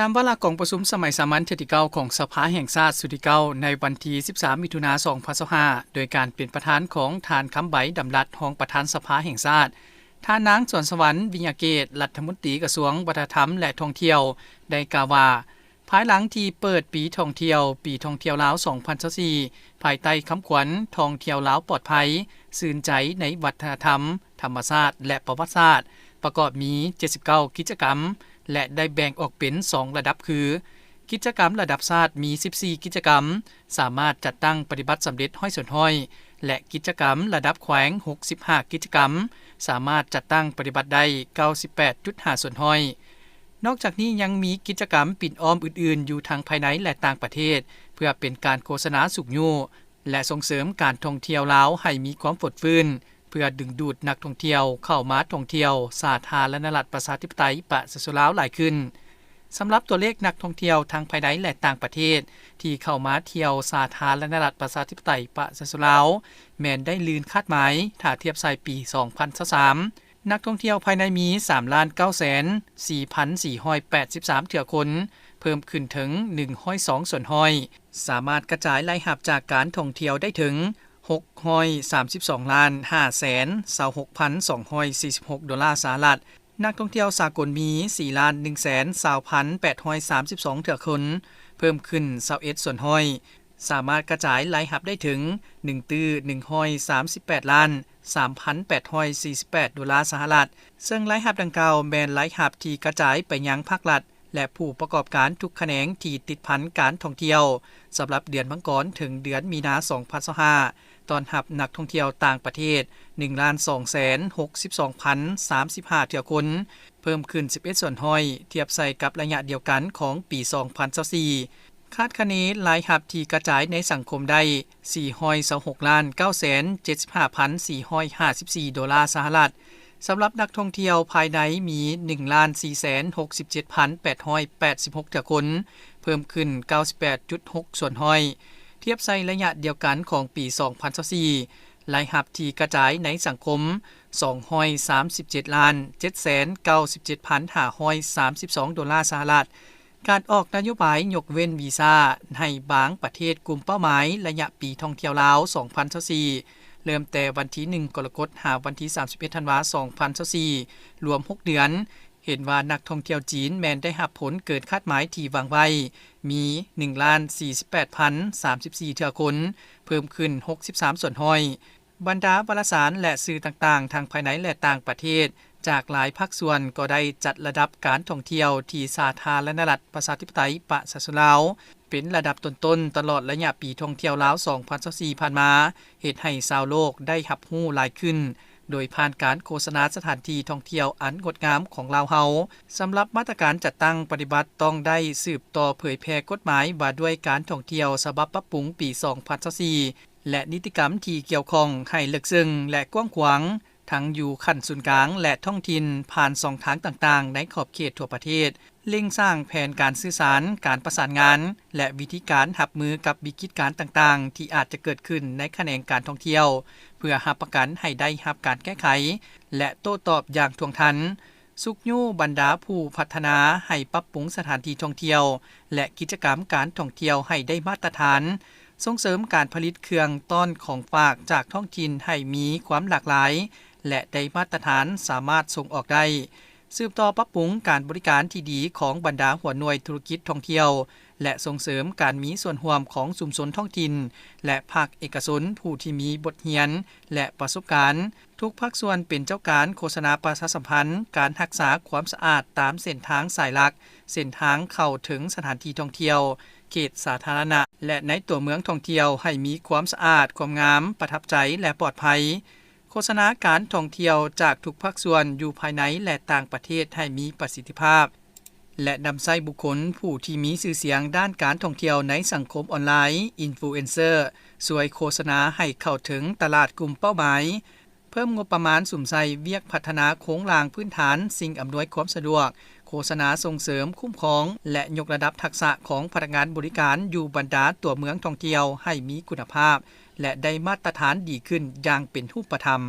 ตามวาระของประชุมสมัยสามัญเที่9ของสภาแห่งชาติสุดที่9ในวันที่13มิถุนายน2025โดยการเป็นประธานของทานคำใบดำรัดรองประธานสภาแห่งชาติท่านนางสวนสวรรค์วิญญาเกตรัฐมนตรีกระทรวงวัฒนธรรมและท่องเที่ยวได้กล่าวว่าภายหลังที่เปิดปีท่องเที่ยวลาว2024ภายใต้คำขวัญท่องเที่ยวลาวปลอดภัยสื่นใจในวัฒนธรรมธรรมชาติและประวัติศาสตร์ประกอบมี79กิจกรรมและได้แบ่งออกเป็น2ระดับคือกิจกรรมระดับชาติมี14กิจกรรมสามารถจัดตั้งปฏิบัติสำเร็จห้อยส่วนห้อยและกิจกรรมระดับแขวง65กิจกรรมสามารถจัดตั้งปฏิบัติได้ 98.5 ส่วนห้อยนอกจากนี้ยังมีกิจกรรมปิ่นอ้อมอื่นๆอยู่ทางภายในและต่างประเทศเพื่อเป็นการโฆษณาสุกยู่และส่งเสริมการท่องเที่ยวลาวให้มีความฟดฟื้นเพื่อดึงดูดนักท่องเที่ยวเข้ามาท่องเที่ยวสาธารณรัฐประชาธิปไตยประชาชนลาวหลายขึ้นสำหรับตัวเลขนักท่องเที่ยวทางภายในและต่างประเทศที่เข้ามาเที่ยวสาธารณรัฐประชาธิปไตยประชาชนลาวแม้นได้ลืนคาดหมายถ้าเทียบใส่ปี2023นักท่องเที่ยวภายในมี 3,904,483 เที่ยวคนเพิ่มขึ้นถึง102ส่วนห้อยสามารถกระจายรายรับจากการท่องเที่ยวได้ถึง632,526,246 ดอลลาร์สหรัฐนักท่องเที่ยวสากลมี 4,120,832 เที่ยวคนเพิ่มขึ้น21ส่วนห้อยสามารถกระจายรายรับได้ถึง 138,348,48 ดอลลาร์สหรัฐซึ่งรายรับดังกล่าวแม่นรายรับที่กระจายไปยังภาครัฐและผู้ประกอบการทุกแขนงที่ติดพันการท่องเที่ยวสำหรับเดือนมังกรถึงเดือนมีนาคม2025ตอนรับนักท่องเที่ยวต่างประเทศ 1,262,035 เที่ยวคนเพิ่มขึ้น11ส่วนห้อยเทียบใส่กับระยะเดียวกันของปี2024คาดคะเนรายรับที่กระจายในสังคมได้ 426,975,454 ดอลลาร์สหรัฐสำหรับนักท่องเที่ยวภายในมี 1,467,886 เที่ยวคนเพิ่มขึ้น 98.6 ส่วนห้อยเทียบใส่ระยะเดียวกันของปี2024รายรับที่กระจายในสังคม 237,797,532 ดอลลาร์สหรัฐการออกนโยบายยกเว้นวีซ่าให้บางประเทศกลุ่มเป้าหมายระยะปีท่องเที่ยวลาว2024เริ่มแต่วันที่1กรกฎาคมหาวันที่31ธันวาคม2024รวม6เดือนเห็นว่านักท่องเที่ยวจีนแม้นได้รับผลเกินคาดหมายที่วางไว้มี 1,48,034 เที่ยวคนเพิ่มขึ้น63ส่วนห้อยบรรดาวารสารและสื่อต่างๆทางภายในและต่างประเทศจากหลายภาคส่วนก็ได้จัดระดับการท่องเที่ยวที่สาธารณรัฐประชาธิปไตยประชาชนลาวเป็นระดับต้นๆตลอดระยะปีท่องเที่ยวลาว2024ผ่านมาเฮ็ดให้ชาวโลกได้รับรู้หลายขึ้นโดยผ่านการโฆษณาสถานที่ท่องเที่ยวอันงดงามของลาวเฮาสำหรับมาตรการจัดตั้งปฏิบัติต้องได้สืบต่อเผยแพร่กฎหมายว่าด้วยการท่องเที่ยวฉบับปรับปรุงปี2024และนิติกรรมที่เกี่ยวข้องให้ลึกซึ้งและกว้างขวางทั้งอยู่ขั้นศูนย์กลางและท้องถิ่นผ่าน2ทางต่างๆในขอบเขตทั่วประเทศเร่งสร้างแผนการสื่อสารการประสานงานและวิธีการรับมือกับวิกฤตการณ์ต่างๆที่อาจจะเกิดขึ้นในแขนงการท่องเที่ยวเพื่อรับประกันให้ได้รับการแก้ไขและโต้ตอบอย่างท่วงทันสุกยู่บรรดาผู้พัฒนาให้ปรับปรุงสถานที่ท่องเที่ยวและกิจกรรมการท่องเที่ยวให้ได้มาตรฐานส่งเสริมการผลิตเครื่องต้อนของฝากจากท้องถิ่นให้มีความหลากหลายและได้มาตรฐานสามารถส่งออกได้สืบต่อปรับปรุงการบริการที่ดีของบรรดาหัวหน่วยธุรกิจท่องเที่ยวและส่งเสริมการมีส่วนร่วมของชุมชนท้องถิ่นและภาคเอกชนผู้ที่มีบทเรียนและประสบการณ์ทุกภาคส่วนเป็นเจ้าการโฆษณาประชาสัมพันธ์การรักษาความสะอาดตามเส้นทางสายหลักเส้นทางเข้าถึงสถานที่ท่องเที่ยวเขตสาธารณะและในตัวเมืองท่องเที่ยวให้มีความสะอาดความงามประทับใจและปลอดภัยโฆษณาการท่องเที่ยวจากทุกภาคส่วนอยู่ภายในและต่างประเทศให้มีประสิทธิภาพและนำใช้บุคคลผู้ที่มีชื่อเสียงด้านการท่องเที่ยวในสังคมออนไลน์อินฟลูเอนเซอร์ช่วยโฆษณาให้เข้าถึงตลาดกลุ่มเป้าหมายเพิ่มงบประมาณสุ่มใส่เวียกพัฒนาโครงสร้างพื้นฐานสิ่งอำนวยความสะดวกโฆษณาส่งเสริมคุ้มครองและยกระดับทักษะของพนักงานบริการอยู่บรรดาตัวเมืองท่องเที่ยวให้มีคุณภาพและได้มาตรฐานดีขึ้นอย่างเป็นรูปธรรม